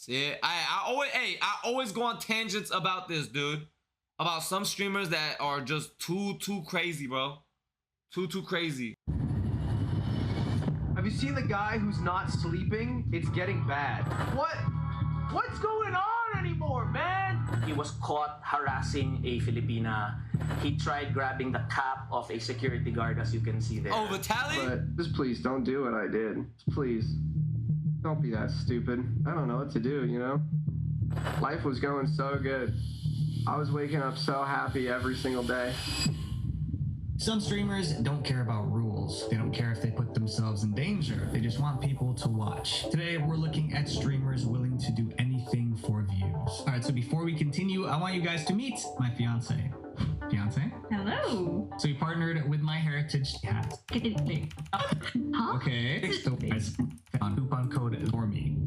See, I always go on tangents about this, dude. About some streamers that are just too crazy, bro. Too crazy. Have you seen the guy who's not sleeping? It's getting bad. What's going on anymore, man? He was caught harassing a Filipina. He tried grabbing the cap of a security guard, as you can see there. Oh, Vitaly? But just please don't do what I did. Please. Don't be that stupid. I don't know what to do, you know? Life was going so good. I was waking up so happy every single day. Some streamers don't care about rules. They don't care if they put themselves in danger. They just want people to watch. Today, we're looking at streamers willing to do anything for views. All right, so before we continue, I want you guys to meet my fiance. Fiance? Hello. So we partnered with My Heritage Hat. Huh? Okay, so guys found coupon code Normie.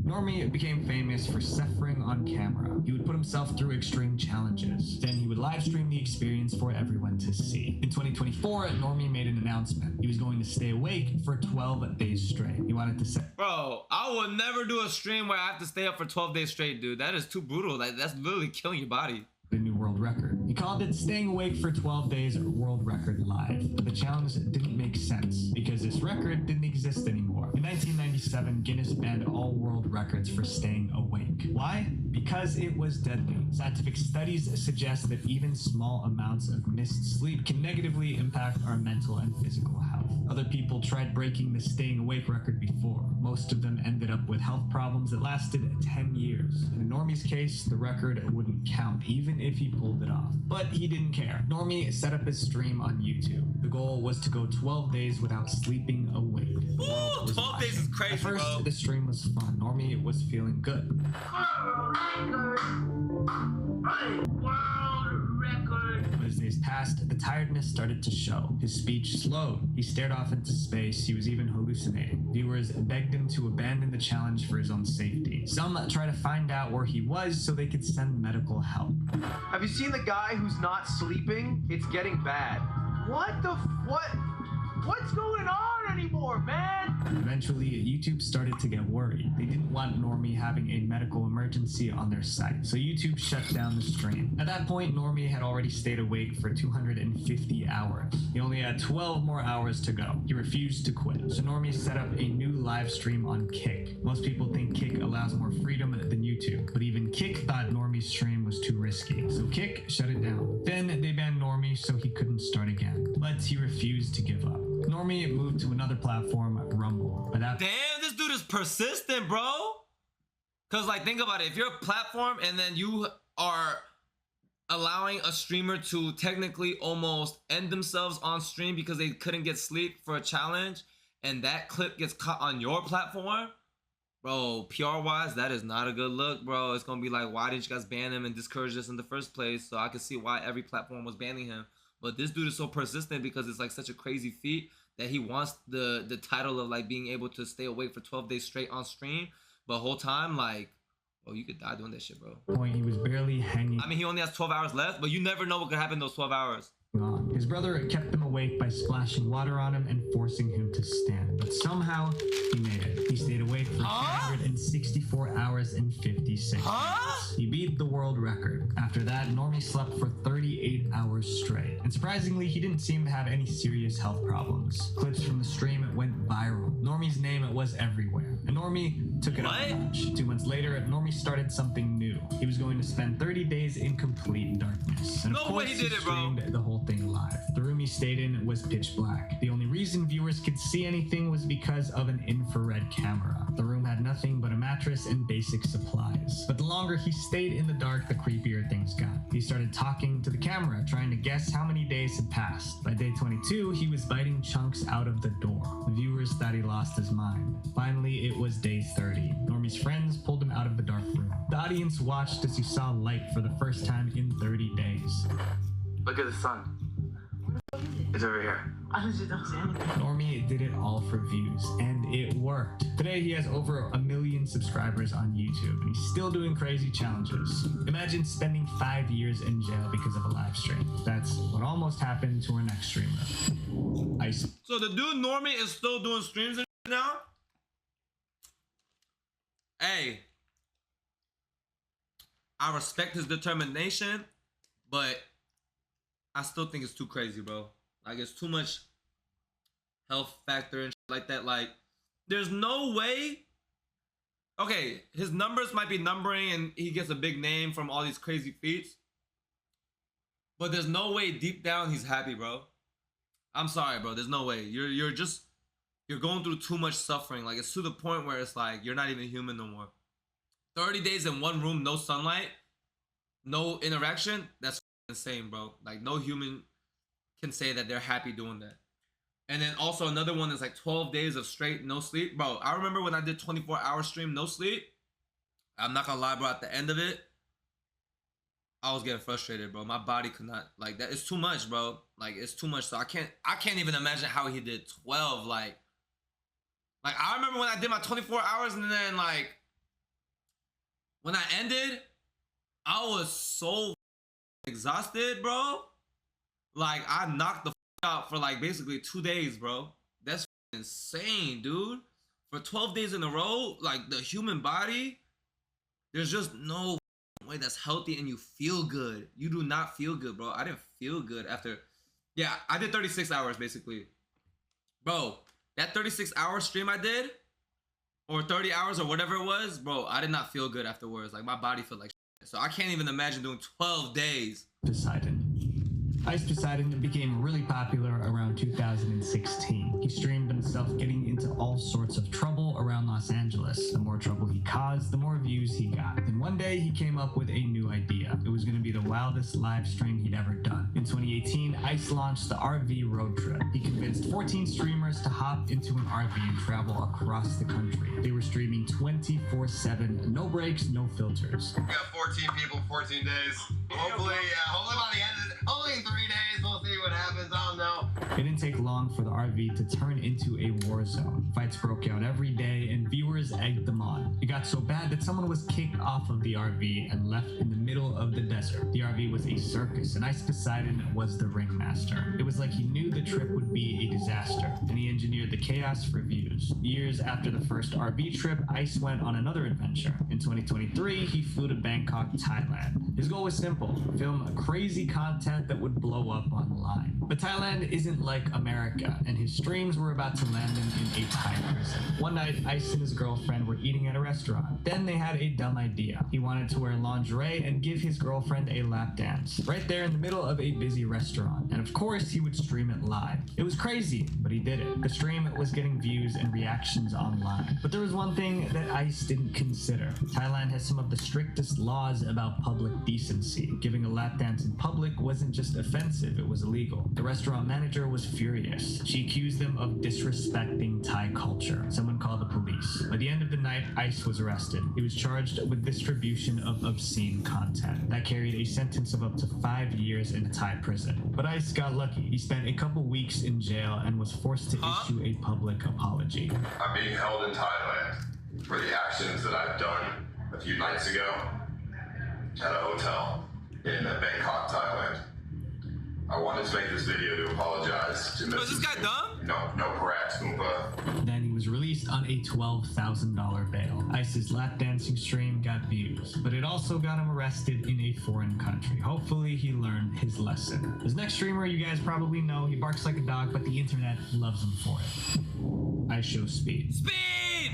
Normie became famous for suffering on camera. He would put himself through extreme challenges. Then he would live stream the experience for everyone to see. In 2024, Normie made an announcement. He was going to stay awake for 12 days straight. He wanted to set... Bro, I would never do a stream where I have to stay up for 12 days straight, dude. That is too brutal. Like, that's literally killing your body. A new world record. He called it Staying Awake for 12 Days World Record Live. But the challenge didn't make sense because this record didn't exist anymore. In 1997, Guinness banned all world records for staying awake. Why? Because it was deadly. Scientific studies suggest that even small amounts of missed sleep can negatively impact our mental and physical health. Other people tried breaking the staying awake record before. Most of them ended up with health problems that lasted 10 years. In Normie's case, the record wouldn't count, even if he pulled it off. But he didn't care. Normie set up his stream on YouTube. The goal was to go 12 days without sleeping awake. Ooh, 12 days is crazy, At first, bro. the stream was fun. Normie was feeling good. But as days passed, the tiredness started to show. His speech slowed. He stared off into space. He was even hallucinating. Viewers begged him to abandon the challenge for his own safety. Some tried to find out where he was so they could send medical help. Have you seen the guy who's not sleeping? It's getting bad. What's going on anymore, man? Eventually, YouTube started to get worried. They didn't want Normie having a medical emergency on their site, so YouTube shut down the stream. At that point, Normie had already stayed awake for 250 hours. He only had 12 more hours to go. He refused to quit, so Normie set up a new live stream on Kick. Most people think Kick allows more freedom than YouTube, but even Kick thought Normie's stream was too risky, so Kick shut it down. Then they banned Normie so he couldn't start again, but he refused to give up. Normie moved to another platform, Rumble. But that... Damn, this dude is persistent, bro. Cause like, think about it. If you're a platform and then you are allowing a streamer to technically almost end themselves on stream because they couldn't get sleep for a challenge, and that clip gets caught on your platform, bro, PR wise, that is not a good look, bro. It's gonna be like, why didn't you guys ban him and discourage this in the first place? So I can see why every platform was banning him. But this dude is so persistent because it's like such a crazy feat that he wants the title of like being able to stay awake for 12 days straight on stream. But whole time, like, oh, you could die doing that shit, bro. Point, he was barely hanging. I mean, he only has 12 hours left, but you never know what could happen in those 12 hours. On. His brother kept him awake by splashing water on him and forcing him to stand. But somehow, he made it. He stayed awake for 364 hours and 56 minutes. He beat the world record. After that, Normie slept for 38 hours straight. And surprisingly, he didn't seem to have any serious health problems. Clips from the stream went viral. Normie's name was everywhere. And Normie took it up a notch. 2 months later, Normie started something new. He was going to spend 30 days in complete darkness. And of course, he streamed the whole thing live. The room he stayed in was pitch black. The only reason viewers could see anything was because of an infrared camera. The room had nothing but a mattress and basic supplies. But the longer he stayed in the dark, the creepier things got. He started talking to the camera, trying to guess how many days had passed. By day 22, he was biting chunks out of the door. The viewers thought he lost his mind. Finally, it was day 30. Normie's friends pulled him out of the dark room. The audience watched as he saw light for the first time in 30 days. Look at the sun. It's over here. Normie did it all for views, and it worked. Today, he has over 1 million subscribers on YouTube, and he's still doing crazy challenges. Imagine spending 5 years in jail because of a live stream. That's what almost happened to our next streamer. So the dude Normie is still doing streams now? Hey, I respect his determination, but I still think it's too crazy, bro. Like, it's too much health factor and shit like that. Like, there's no way. Okay, his numbers might be numbering and he gets a big name from all these crazy feats, but there's no way deep down he's happy, bro. I'm sorry, bro. There's no way. You're going through too much suffering. Like, it's to the point where it's like you're not even human no more. 30 days in one room, no sunlight, no interaction. That's insane, bro. Like, no human can say that they're happy doing that. And then also another one is like 12 days of straight no sleep. Bro, I remember when I did 24-hour stream no sleep. I'm not gonna lie, bro. At the end of it, I was getting frustrated, bro. My body could not, like, that. It's too much, bro. Like, it's too much. So I can't even imagine how he did 12. Like I remember when I did my 24 hours and then, like, when I ended, I was so exhausted, bro. Like, I knocked the out for like basically 2 days, bro. That's insane, dude. For 12 days in a row, like, the human body, there's just no way that's healthy and you feel good. You do not feel good, bro. I didn't feel good after. Yeah, I did 36 hours basically. Bro, that 36-hour stream I did, or 30 hours or whatever it was, bro, I did not feel good afterwards. Like, my body felt like shit. So I can't even imagine doing 12 days. Poseidon. Ice Poseidon became really popular around 2016. He streamed himself getting into all sorts of trouble around Los Angeles. The more trouble he caused, the more views he got. Then one day he came up with a new idea. It was going to be the wildest live stream he'd ever done. In 2018, Ice launched the RV road trip. He convinced 14 streamers to hop into an RV and travel across the country. They were streaming 24/7, no breaks, no filters. We got 14 people, 14 days. Hopefully by the end of it, only in 3 days, we'll see what happens. I don't know. It didn't take long for the RV to turn into a war zone. Fights broke out every day and viewers egged them on. It got so bad that someone was kicked off of the RV and left in the middle of the desert. The RV was a circus and Ice Poseidon was the ringmaster. It was like he knew the trip would be a disaster and he engineered the chaos for views. Years after the first RV trip, Ice went on another adventure. In 2023, he flew to Bangkok, Thailand. His goal was simple: film crazy content that would blow up online. But Thailand isn't like America, and his streams were about to land him in a Thai prison. One night, Ice and his girlfriend were eating at a restaurant. Then they had a dumb idea. He wanted to wear lingerie and give his girlfriend a lap dance, right there in the middle of a busy restaurant. And of course, he would stream it live. It was crazy, but he did it. The stream was getting views and reactions online. But there was one thing that Ice didn't consider. Thailand has some of the strictest laws about public decency. Giving a lap dance in public wasn't just offensive, it was illegal. The restaurant manager was furious. She accused them of disrespecting Thai culture. Someone called the police. By the end of the night, Ice was arrested. He was charged with distribution of obscene content. That carried a sentence of up to 5 years in a Thai prison. But Ice got lucky. He spent a couple weeks in jail and was forced to issue a public apology. I'm being held in Thailand for the actions that I've done a few nights ago at a hotel in Bangkok, Thailand. I wanted to make this video to apologize to Mr. Was this guy dumb? No Parat Oompa. Then he was released on a $12,000 bail. Ice's lap dancing stream got views, but it also got him arrested in a foreign country. Hopefully he learned his lesson. His next streamer, you guys probably know, he barks like a dog, but the internet loves him for it. I Show Speed.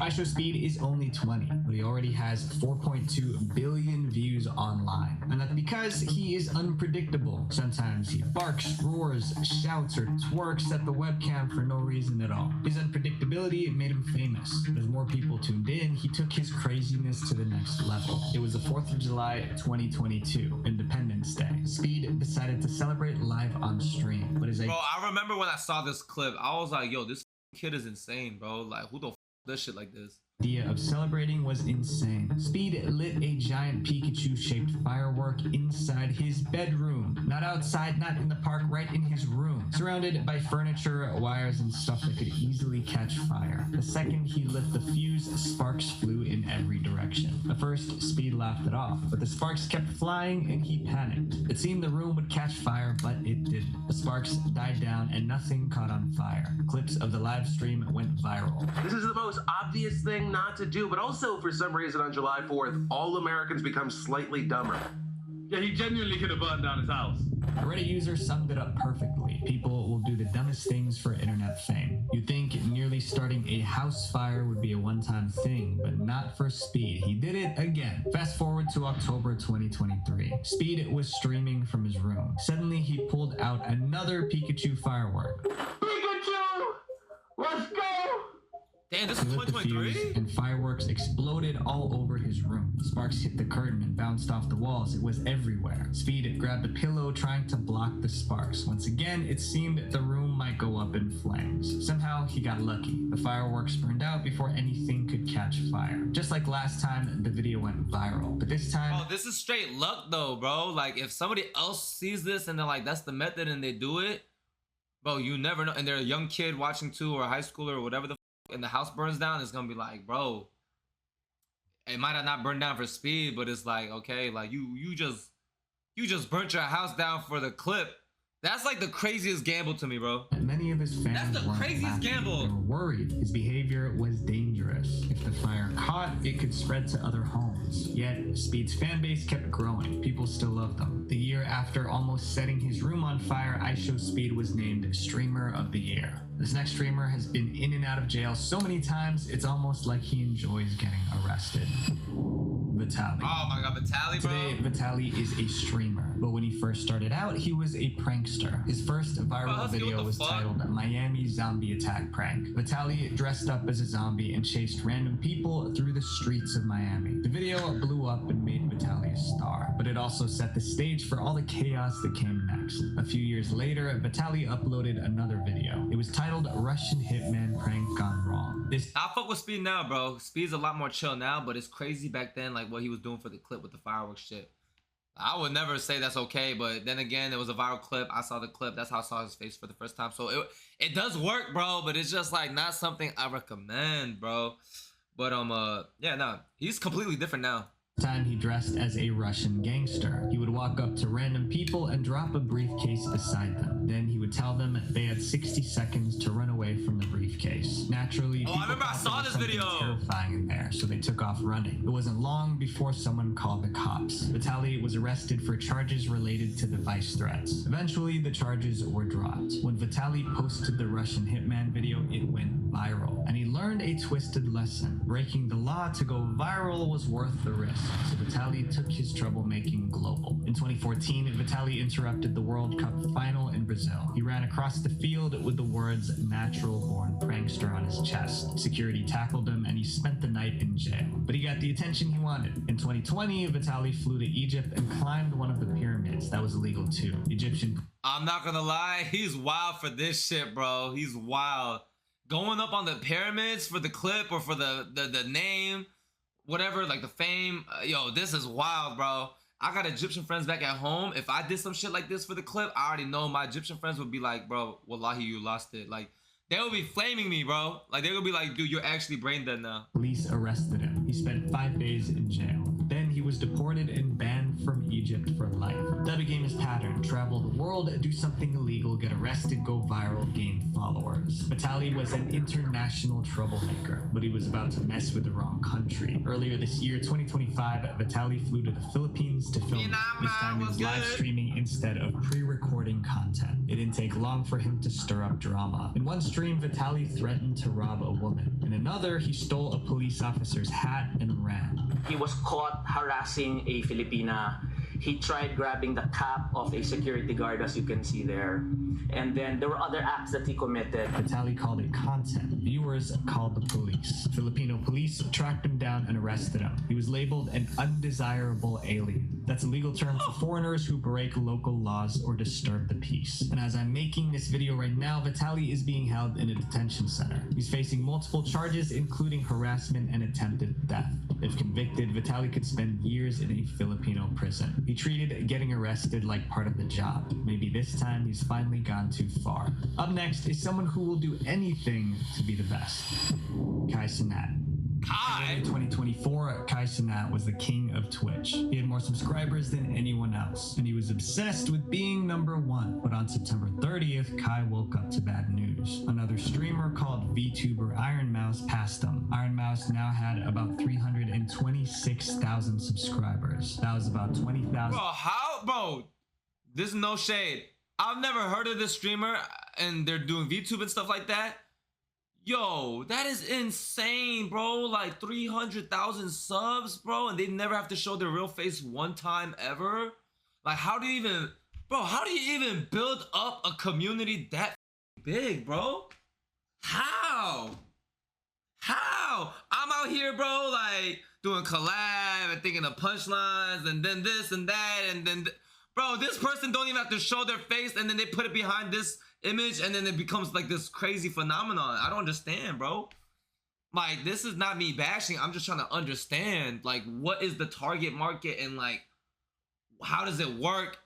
I Show Speed is only 20, but he already has 4.2 billion views online. And that's because he is unpredictable. Sometimes he barks, roars, shouts, or twerks at the webcam for no reason at all. His unpredictability made him famous. As more people tuned in, he took his craziness to the next level. It was the 4th of July 2022, Independence Day. Speed decided to celebrate live on stream. But Bro, I remember when I saw this clip, I was like, yo, this kid is insane, bro. Like, who the f does shit like this? The idea of celebrating was insane. Speed lit a giant Pikachu-shaped firework inside his bedroom. Not outside, not in the park, right in his room. surrounded by furniture, wires, and stuff that could easily catch fire. The second he lit the fuse, sparks flew in every direction. At first, Speed laughed it off, but the sparks kept flying and he panicked. It seemed the room would catch fire, but it didn't. The sparks died down and nothing caught on fire. Clips of the live stream went viral. This is the most obvious thing not to do, but also for some reason on July 4th, all Americans become slightly dumber. Yeah, he genuinely could have burned down his house. A Reddit user summed it up perfectly. People will do the dumbest things for internet fame. You'd think nearly starting a house fire would be a one-time thing, but not for Speed. He did it again. Fast forward to October 2023. Speed was streaming from his room. Suddenly, he pulled out another Pikachu firework. Pikachu! Let's go! Damn, this He is lit the 2023? fuse, and fireworks exploded all over his room. Sparks hit the curtain and bounced off the walls. It was everywhere. Speed grabbed a pillow, trying to block the sparks. Once again, it seemed the room might go up in flames. Somehow, he got lucky. The fireworks burned out before anything could catch fire. Just like last time, the video went viral. But this time... Oh, this is straight luck though, bro. Like, if somebody else sees this and they're like, that's the method and they do it, bro, you never know. And they're a young kid watching too, or a high schooler or whatever the and the house burns down, it's gonna be like, bro, it might have not burned down for Speed, but it's like, okay, like you just burnt your house down for the clip. That's like the craziest gamble to me, bro. Many of his fans That's the weren't craziest laughing. gamble. They were worried. His behavior was dangerous. If the fire caught, it could spread to other homes. Yet, Speed's fan base kept growing. People still loved him. The year after almost setting his room on fire, iShowSpeed was named Streamer of the Year. This next streamer has been in and out of jail so many times, it's almost like he enjoys getting arrested. Vitaly. Oh my god, Vitaly, bro. Today, Vitaly is a streamer, but when he first started out, he was a prankster. His first viral video was titled Miami Zombie Attack Prank. Vitaly dressed up as a zombie and chased random people through the streets of Miami. The video blew up and made Vitaly a star, but it also set the stage for all the chaos that came next. A few years later, Vitaly uploaded another video. It was titled Russian Hitman Prank Gone Wrong. I fuck with Speed now, bro. Speed's a lot more chill now, but it's crazy back then, like what he was doing for the clip with the fireworks shit. I would never say that's okay, but then again, it was a viral clip. I saw the clip. That's how I saw his face for the first time. So it does work, bro, but it's just like not something I recommend, bro. But yeah, no, he's completely different now. Time he dressed as a Russian gangster. He would walk up to random people and drop a briefcase beside them. Then he would tell them they had 60 seconds to run away from the briefcase. Naturally, I remember I saw this video. Terrifying in there, so they took off running. It wasn't long before someone called the cops. Vitaly was arrested for charges related to device threats. Eventually, the charges were dropped. When Vitaly posted the Russian Hitman video, it went viral, and he learned a twisted lesson. Breaking the law to go viral was worth the risk. So Vitaly took his troublemaking global. In 2014, Vitaly interrupted the World Cup final in Brazil. He ran across the field with the words "natural born prankster" on his chest. Security tackled him and he spent the night in jail. But he got the attention he wanted. In 2020, Vitaly flew to Egypt and climbed one of the pyramids. That was illegal too. Egyptian... I'm not gonna lie, he's wild for this shit, bro. He's wild. Going up on the pyramids for the clip or for the name, whatever, like the fame, yo, this is wild, bro. I got Egyptian friends back at home. If I did some shit like this for the clip, I already know my Egyptian friends would be like, bro, wallahi, you lost it. Like, they would be flaming me, bro. Like, they would be like, dude, you're actually brain dead now. Police arrested him. He spent 5 days in jail. Then he was deported and banned from Egypt for life. That became his pattern. Travel the world, do something illegal, get arrested, go viral, gain followers. Vitaly was an international troublemaker, but he was about to mess with the wrong country. Earlier this year, 2025, Vitaly flew to the Philippines to film. This time he was live streaming instead of pre-recording content. It didn't take long for him to stir up drama. In one stream, Vitaly threatened to rob a woman. In another, he stole a police officer's hat and ran. He was caught harassing a Filipina. He tried grabbing the cap of a security guard, as you can see there. And then there were other acts that he committed. Vitaly called it content. Viewers called the police. Filipino police tracked him down and arrested him. He was labeled an undesirable alien. That's a legal term for foreigners who break local laws or disturb the peace. And as I'm making this video right now, Vitaly is being held in a detention center. He's facing multiple charges, including harassment and attempted theft. If convicted, Vitaly could spend years in a Filipino prison. He treated getting arrested like part of the job. Maybe this time he's finally gone too far. next is someone who will do anything to be the best. Kai Cenat. Kai? In 2024, Kai Cenat was the king of Twitch. He had more subscribers than anyone else, and he was obsessed with being #1. But on September 30th, Kai woke up to bad news. Another streamer called VTuber Iron Mouse passed him. Iron Mouse now had about 326,000 subscribers. That was about 20,000. Bro, this is no shade. I've never heard of this streamer, and they're doing VTube and stuff like that. Yo, that is insane, bro. Like 300,000 subs, bro, and they never have to show their real face one time ever. Like, how do you even build up a community that big, bro? How? I'm out here, bro, like doing collab and thinking of punchlines and then this and that and then bro, this person don't even have to show their face, and then they put it behind this image, and then it becomes like this crazy phenomenon. I don't understand, bro. Like, this is not me bashing. I'm just trying to understand, like, what is the target market, and like, how does it work,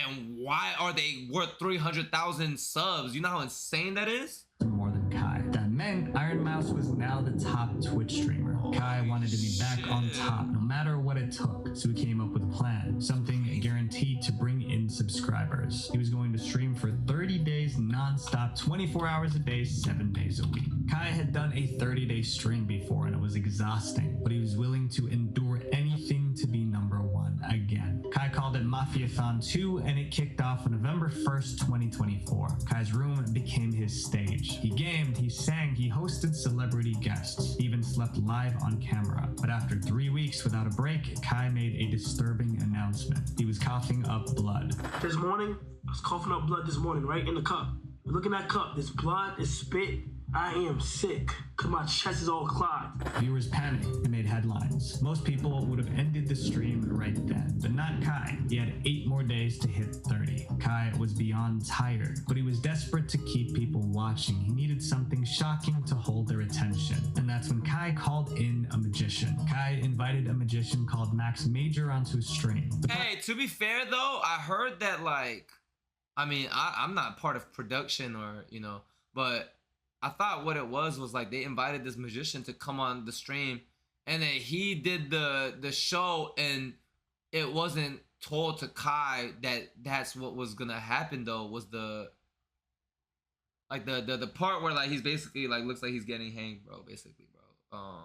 and why are they worth 300,000 subs? You know how insane that is? More than Kai. That meant Iron Mouse was now the top Twitch streamer. Kai wanted to be back on top, no matter what it took. So he came up with a plan, something guaranteed to bring in subscribers. He was going to stream for 30 days non-stop, 24 hours a day, 7 days a week. Kai had done a 30-day stream before, and it was exhausting, but he was willing to endure anything to be #1 again. Kai called it Mafiathon 2, and it kicked off on November 1st, 2024. Kai's room became his stage. He gamed, he sang, he hosted celebrity guests. He even slept live on camera. But after 3 weeks without a break, Kai made a disturbing announcement. He was coughing up blood. This morning, I was coughing up blood this morning, right in the cup. Look in that cup, this blood is spit. I am sick, cause my chest is all clogged. Viewers panicked and made headlines. Most people would have ended the stream right then, but not Kai. He had 8 more days to hit 30. Kai was beyond tired, but he was desperate to keep people watching. He needed something shocking to hold their attention, and that's when Kai called in a magician. Kai invited a magician called Max Major onto his stream. Hey, to be fair though, I heard that, like, I mean, I'm not part of production or, you know, but I thought what it was like they invited this magician to come on the stream, and then he did the show, and it wasn't told to Kai that that's what was gonna happen though. Was the part where like he's basically like looks like he's getting hanged, bro, basically, bro.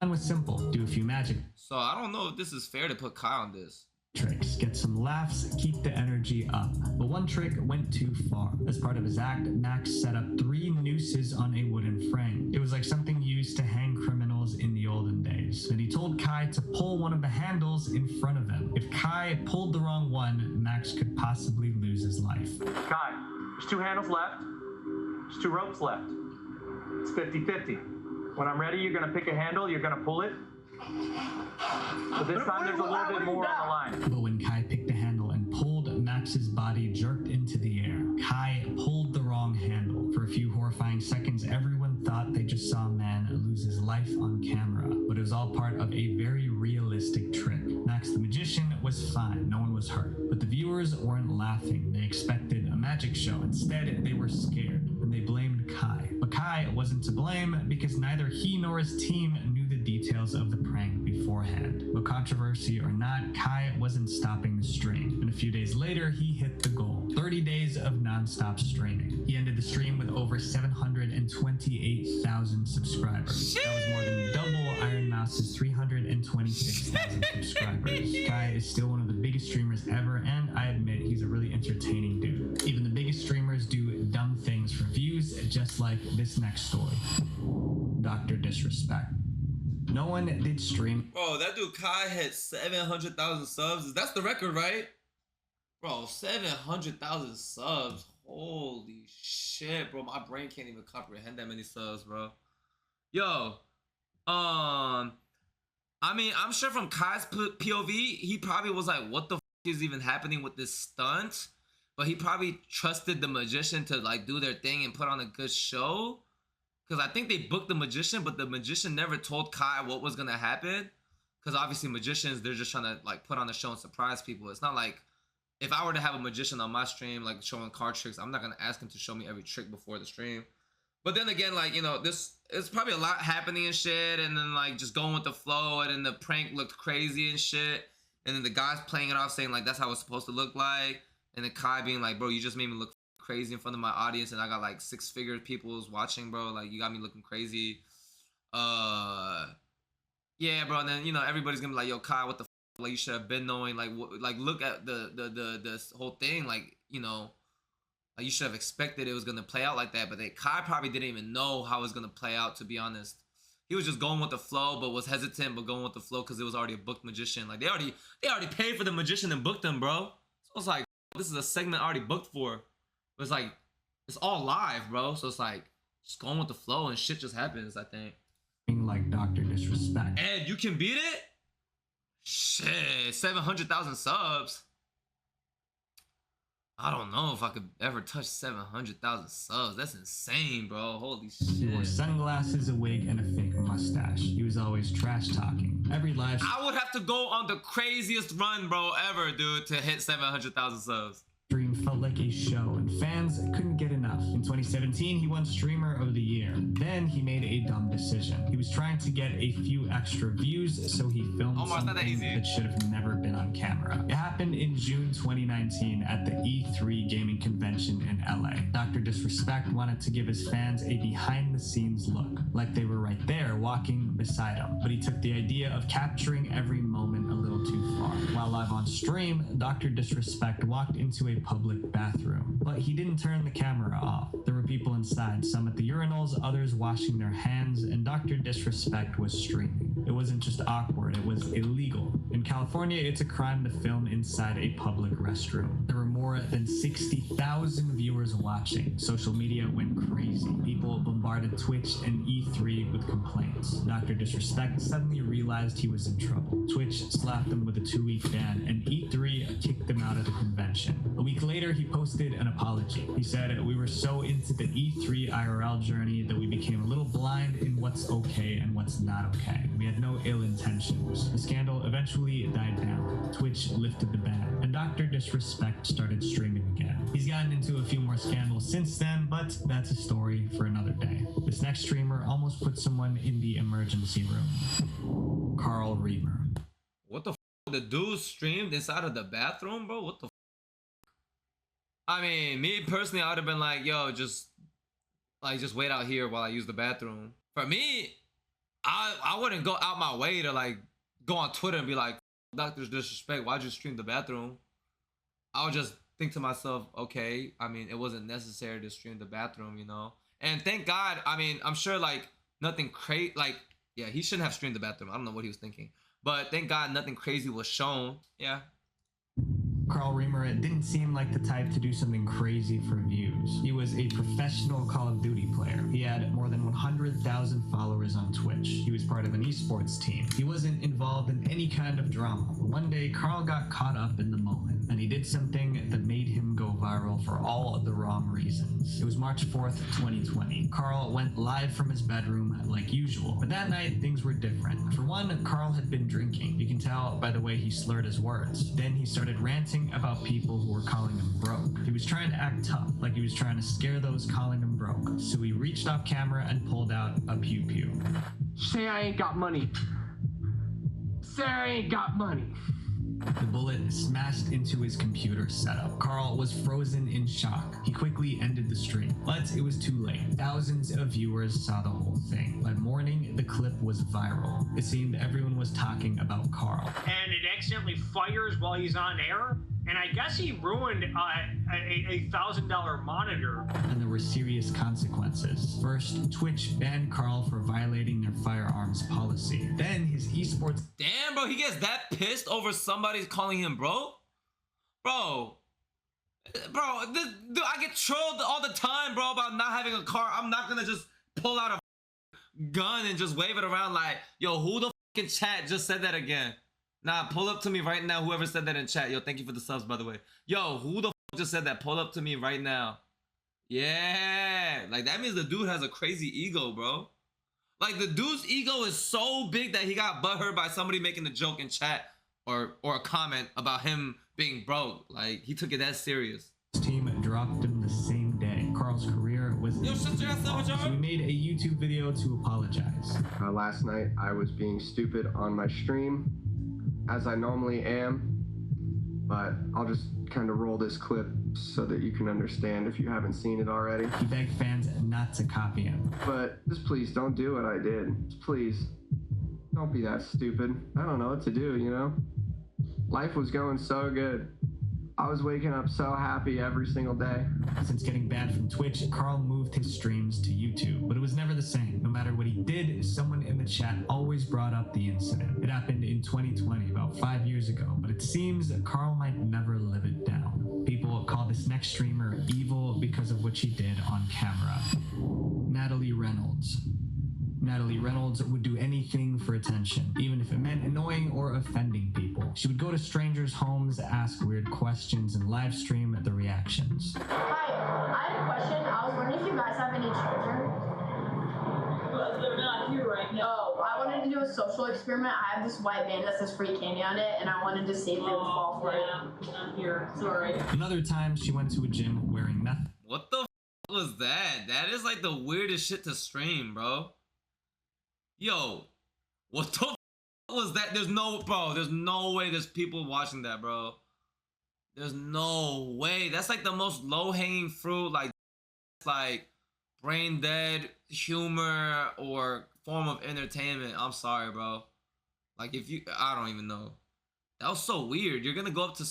Plan was simple: do a few magic So I don't know if this is fair to put Kai on this. tricks, get some laughs, keep the energy up. But one trick went too far. As part of his act, Max set up 3 nooses on a wooden frame. It was like something used to hang criminals in the olden days. And he told Kai to pull one of the handles in front of him. If Kai pulled the wrong one, Max could possibly lose his life. Kai, there's 2 handles left. There's 2 ropes left. It's 50-50. When I'm ready, you're gonna pick a handle, you're gonna pull it. But this time there's a little bit more on the line. But when Kai picked the handle and pulled, Max's body jerked into the air. Kai pulled the wrong handle. For a few horrifying seconds, everyone thought they just saw a man lose his life on camera. But it was all part of a very realistic trick. Max the magician was fine, no one was hurt. But the viewers weren't laughing. They expected a magic show. Instead, they were scared, and they blamed Kai. But Kai wasn't to blame because neither he nor his team knew the details of the prank beforehand. But controversy or not, Kai wasn't stopping the stream. And a few days later, he hit the goal. 30 days of non-stop streaming. He ended the stream with over 728,000 subscribers. That was more than double Iron Mouse's 326,000 subscribers. Kai is still one of the biggest streamers ever, and I admit he's a really entertaining dude. Even the biggest streamers do dumb things for views, just like this next story. Dr. Disrespect. No one did stream. Bro, that dude Kai had 700,000 subs. That's the record, right? Bro, 700,000 subs. Holy shit, bro. My brain can't even comprehend that many subs, bro. Yo, I mean, I'm sure from Kai's POV, he probably was like, what the f is even happening with this stunt? But he probably trusted the magician to like do their thing and put on a good show. Because I think they booked the magician, but the magician never told Kai what was going to happen. Because obviously magicians, they're just trying to like put on a show and surprise people. It's not like if I were to have a magician on my stream, like showing card tricks, I'm not gonna ask him to show me every trick before the stream. But then again, like, you know, this it's probably a lot happening and shit, and then like just going with the flow, and then the prank looked crazy and shit, and then the guy's playing it off saying like that's how it's supposed to look like, and then Kai being like, bro, you just made me look crazy in front of my audience, and I got like 6-figure people watching, bro. Like, you got me looking crazy. Yeah, bro. And then, you know, everybody's gonna be like, yo, Kai, what the f? Like, you should have been knowing. Like, look at the whole thing. Like, you know, like, you should have expected it was gonna play out like that. But Kai probably didn't even know how it was gonna play out, to be honest. He was just going with the flow, but was hesitant, but going with the flow because it was already a booked magician. Like, they already paid for the magician and booked him, bro. So it's like, this is a segment already booked for. It's like, it's all live, bro. So it's like, just going with the flow and shit just happens, I think. Like Dr. Disrespect. And you can beat it? Shit, 700,000 subs. I don't know if I could ever touch 700,000 subs. That's insane, bro. Holy shit. He wore sunglasses, a wig, and a fake mustache. He was always trash talking. Every live I would have to go on the craziest run, bro, ever, dude, to hit 700,000 subs. stream felt like a show, and fans couldn't get enough. In 2017, he won Streamer of the Year. Then he made a dumb decision. He was trying to get a few extra views, so he filmed something that should have never been on camera. It happened in June 2019 at the E3 gaming convention in LA. Dr. Disrespect wanted to give his fans a behind-the-scenes look, like they were right there walking beside him. But he took the idea of capturing every moment a little too far. While live on stream, Dr. Disrespect walked into a public bathroom, but he didn't turn the camera off. There were people inside, some at the urinals, others washing their hands, and Dr. Disrespect was streaming. It wasn't just awkward, it was illegal. In California, it's a crime to film inside a public restroom. There were more than 60,000 viewers watching. Social media went crazy. People bombarded Twitch and E3 with complaints. Dr. Disrespect suddenly realized he was in trouble. Twitch slapped him with a 2-week ban, and E3 kicked him out of the convention. A week later, he posted an apology. He said, "We were so into the E3 IRL journey that we became a little blind in what's okay and what's not okay. We had no ill intentions." The scandal eventually died down. Twitch lifted the ban, and Dr. Disrespect started streaming again. He's gotten into a few more scandals since then, but that's a story for another day. This next streamer almost put someone in the emergency room. Carl Riemer. What the f? The dude streamed inside of the bathroom, bro? What the f? I mean, me personally, I would have been like, yo, just wait out here while I use the bathroom. For me, I wouldn't go out my way to like go on Twitter and be like, Dr. Disrespect, why'd you stream the bathroom? I would just think to myself, okay, I mean, it wasn't necessary to stream the bathroom, you know? And thank God, I mean, I'm sure like nothing crazy, like, yeah, he shouldn't have streamed the bathroom. I don't know what he was thinking. But thank God nothing crazy was shown. Yeah. Carl Riemer didn't seem like the type to do something crazy for views. He was a professional Call of Duty player. He had more than 100,000 followers on Twitch. He was part of an esports team. He wasn't involved in any kind of drama. One day, Carl got caught up in the moment, and he did something that made him go viral for all of the wrong reasons. It was March 4th, 2020. Carl went live from his bedroom like usual, but that night, things were different. For one, Carl had been drinking. You can tell by the way he slurred his words. Then he started ranting about people who were calling him broke. He was trying to act tough, like he was trying to scare those calling him broke. So he reached off camera and pulled out a pew pew. Say I ain't got money. Say I ain't got money. The bullet smashed into his computer setup. Carl was frozen in shock. He quickly ended the stream, but it was too late. Thousands of viewers saw the whole thing. By morning, the clip was viral. It seemed everyone was talking about Carl. And it accidentally fires while he's on air. And I guess he ruined a $1,000 monitor. And there were serious consequences. First, Twitch banned Carl for violating their firearms policy. Then his esports... Damn, bro, he gets that pissed over somebody calling him broke? Bro, dude, I get trolled all the time, bro, about not having a car. I'm not gonna just pull out a gun and just wave it around like, yo, who the fucking chat just said that again? Nah, pull up to me right now, whoever said that in chat. Yo, thank you for the subs, by the way. Yo, who the f just said that? Pull up to me right now. Yeah, like that means the dude has a crazy ego, bro. Like the dude's ego is so big that he got butthurt by somebody making a joke in chat or a comment about him being broke. Like, he took it that serious. Team dropped him the same day. Carl's career was so he made a YouTube video to apologize. Last night I was being stupid on my stream, as I normally am, but I'll just kind of roll this clip so that you can understand if you haven't seen it already. He begged fans not to copy him. But just please don't do what I did. Just please don't be that stupid. I don't know what to do, you know? Life was going so good. I was waking up so happy every single day. Since getting banned from Twitch, Carl moved his streams to YouTube, but it was never the same. No matter what he did, someone in the chat always brought up the incident. It happened in 2020, about 5 years ago, but it seems Carl might never live it down. People call this next streamer evil because of what she did on camera. Natalie Reynolds. Natalie Reynolds would do anything for attention, even if it meant annoying or offending people. She would go to strangers' homes, ask weird questions, and live stream the reactions. Hi, I have a question. I was wondering if you guys have any children? But they're not here right now. Oh, I wanted to do a social experiment. I have this white band that says free candy on it, and I wanted to see if they would fall for it. I'm here. Sorry. Another time, she went to a gym wearing nothing. What the was that? That is like the weirdest shit to stream, bro. Yo, what the was that? There's no way there's people watching that, bro. There's no way. That's like the most low-hanging fruit, like brain dead humor or form of entertainment. I'm sorry, bro. Like, if you, I don't even know. That was so weird. You're gonna go up to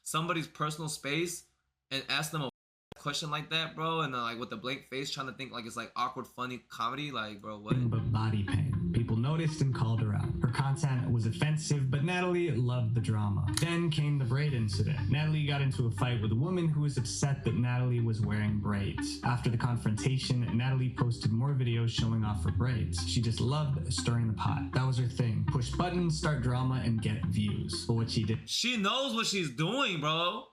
somebody's personal space and ask them a question like that, bro, and then like with a blank face trying to think like it's like awkward funny comedy, like, bro, what? But body pain. People noticed and called her out. Her content was offensive, but Natalie loved the drama. Then came the braid incident. Natalie got into a fight with a woman who was upset that Natalie was wearing braids. After the confrontation, Natalie posted more videos showing off her braids. She just loved stirring the pot. That was her thing. Push buttons, start drama, and get views. But what she did, she knows what she's doing, bro.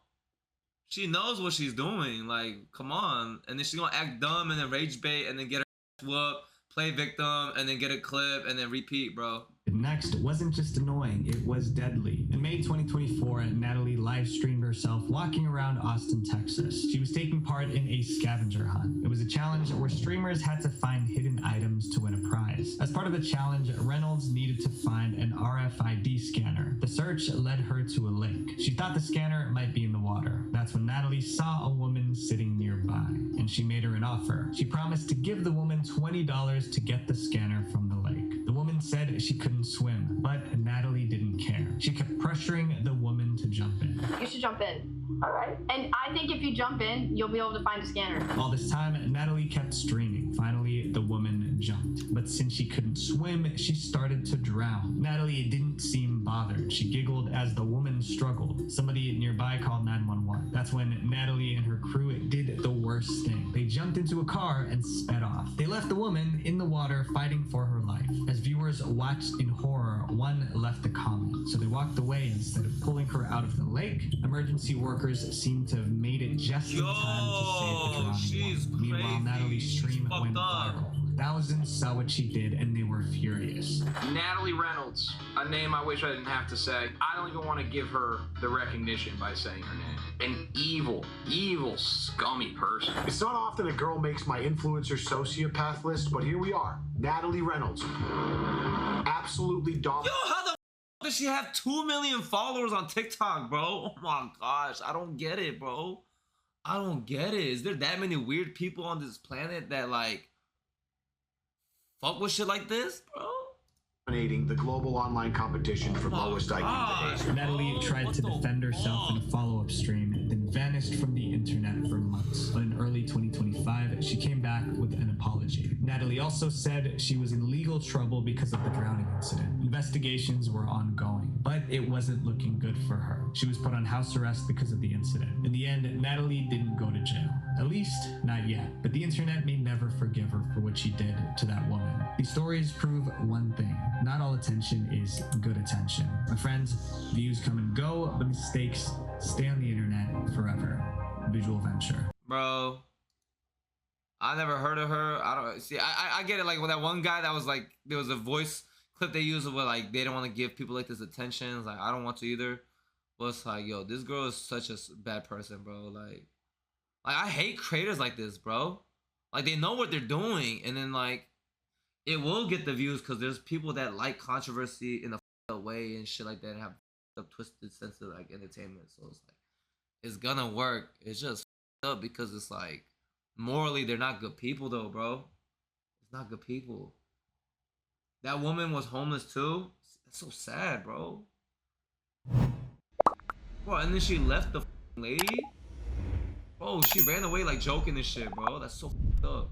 She knows what she's doing. Like, come on. And then she's gonna act dumb and then rage bait and then get her ass whooped, play victim, and then get a clip and then repeat, bro. Next wasn't just annoying, it was deadly. In May 2024, Natalie live streamed herself walking around Austin, Texas. She was taking part in a scavenger hunt. It was a challenge where streamers had to find hidden items to win a prize. As part of the challenge, Reynolds needed to find an RFID scanner. The search led her to a lake. She thought the scanner might be in the water. That's when Natalie saw a woman sitting nearby, and she made her an offer. She promised to give the woman $20 to get the scanner from the lake. The woman said she couldn't swim, but Natalie didn't care. She kept pressuring the woman to jump in. You should jump in. All right. And I think if you jump in, you'll be able to find a scanner. All this time, Natalie kept streaming. Finally, the woman jumped. But since she couldn't swim, she started to drown. Natalie didn't seem bothered. She giggled as the woman struggled. Somebody nearby called 911. That's when Natalie and her crew did the worst thing. They jumped into a car and sped off. They left the woman in the water fighting for her life. As viewers watched in horror, one left a comment. So they walked away instead of pulling her out of the lake. Emergency workers seemed to have made it just in time to save the drowning woman. Meanwhile, Natalie's stream went viral. Thousands saw what she did and they were furious. Natalie Reynolds, a name I wish I didn't have to say. I don't even want to give her the recognition by saying her name. An evil, scummy person. It's not often a girl makes my influencer sociopath list, but here we are. Natalie Reynolds. Absolutely dominant. Yo, how the does she have 2 million followers on TikTok, bro? Oh my gosh, I don't get it, bro. I don't get it. Is there that many weird people on this planet that like fuck with shit like this, bro? The global online competition for lowest IQ behavior. Natalie tried to defend herself in a follow-up stream, then vanished from the internet for months. But in early 2025, she came back with an apology. Natalie also said she was in legal trouble because of the drowning incident. Investigations were ongoing, but it wasn't looking good for her. She was put on house arrest because of the incident. In the end, Natalie didn't go to jail. At least, not yet. But the internet may never forgive her for what she did to that woman. These stories prove one thing. Not all attention is good attention. My friends, views come and go, but mistakes stay on the internet forever. Visual Venture. Bro, I never heard of her. I don't see. I get it. Like with that one guy that was like, there was a voice clip they used where like they don't want to give people like this attention. It's like I don't want to either. But it's like, yo, this girl is such a bad person, bro. Like I hate creators like this, bro. Like they know what they're doing, and then like it will get the views because there's people that like controversy in a way and shit like that, and have a twisted sense of like entertainment. So it's like it's gonna work. It's just up because it's like morally they're not good people though, bro. It's not good people. That woman was homeless too. That's so sad, bro. Bro, and then she left the lady. Bro, she ran away like joking and shit, bro. That's so up.